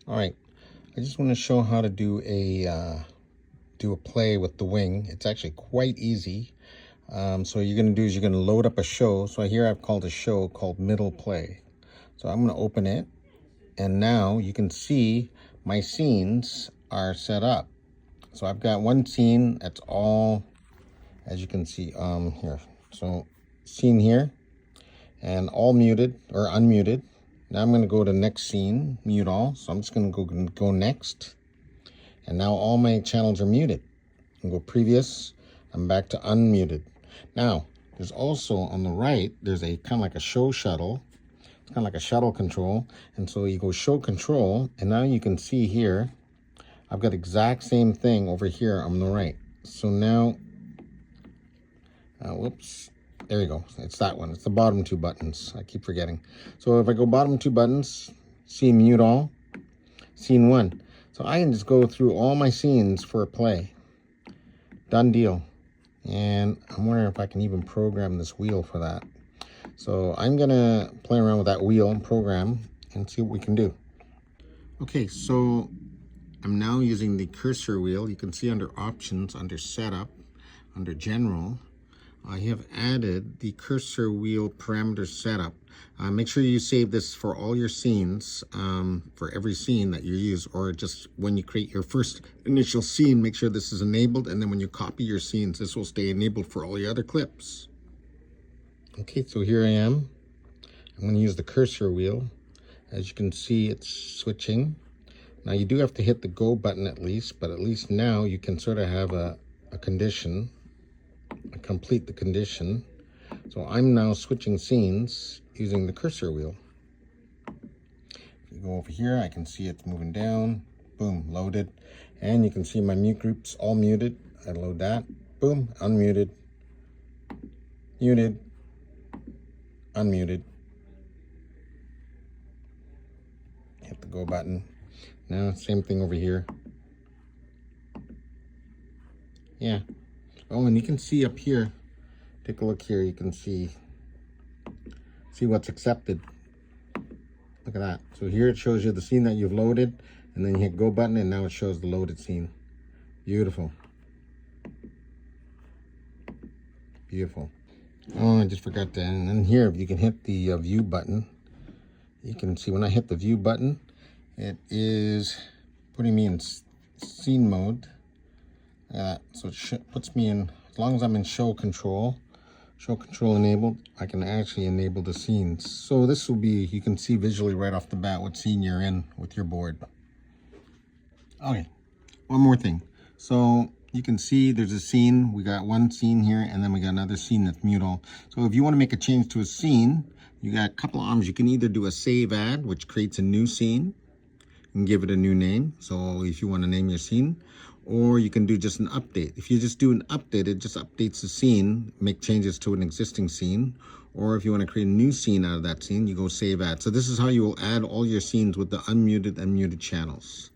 All right, I just want to show how to do a play with the wing. It's actually quite easy. So what you're going to do is you're going to load up a show. So here I've called a show called Middle Play. So I'm going to open it, and now you can see my scenes are set up. So I've got one scene that's all, as you can see, here. So scene here, and all muted or unmuted. Now I'm going to go to next scene, mute all. So I'm just going to go next. And now all my channels are muted. I'm going to go previous. I'm back to unmuted. Now, there's also on the right, there's a kind of like a show shuttle. It's kind of like a shuttle control. And so you go show control. And now you can see here, I've got exact same thing over here on the right. So now, whoops. There you go. It's that one. It's the bottom two buttons. I keep forgetting. So if I go bottom two buttons, scene mute all, scene one. So I can just go through all my scenes for a play. Done deal. And I'm wondering if I can even program this wheel for that. So I'm going to play around with that wheel and program and see what we can do. Okay, so I'm now using the cursor wheel. You can see under options, under setup, under general, I have added the cursor wheel parameter setup. Make sure you save this for all your scenes, for every scene that you use, or just when you create your first initial scene, make sure this is enabled, and then when you copy your scenes, this will stay enabled for all your other clips. Okay, so here I am. I'm going to use the cursor wheel. As you can see, it's switching. Now you do have to hit the go button at least, but at least now you can sort of have a condition. Complete the condition. So I'm now switching scenes using the cursor wheel. If you go over here, I can see it's moving down. Boom, loaded. And you can see my mute groups all muted. I load that. Boom, unmuted. Muted. Unmuted. Hit the go button. Now, same thing over here. Yeah. Oh, and you can see up here, take a look here, you can see what's accepted. Look at that. So here it shows you the scene that you've loaded, and then you hit go button, and now it shows the loaded scene. Beautiful. Beautiful. Oh, I just forgot that. And then here, you can hit the view button. You can see when I hit the view button, it is putting me in scene mode. So it puts me in, as long as I'm in show control enabled, I can actually enable the scenes. So this will be, you can see visually right off the bat what scene you're in with your board. Okay, one more thing. So you can see there's a scene, we got one scene here, and then we got another scene that's mute all. So if you want to make a change to a scene, you got a couple of options. You can either do a save ad, which creates a new scene, and give it a new name. So if you want to name your scene, or you can do just an update. If you just do an update, it just updates the scene, make changes to an existing scene. Or if you want to create a new scene out of that scene, you go save ad. So this is how you will add all your scenes with the unmuted and muted channels.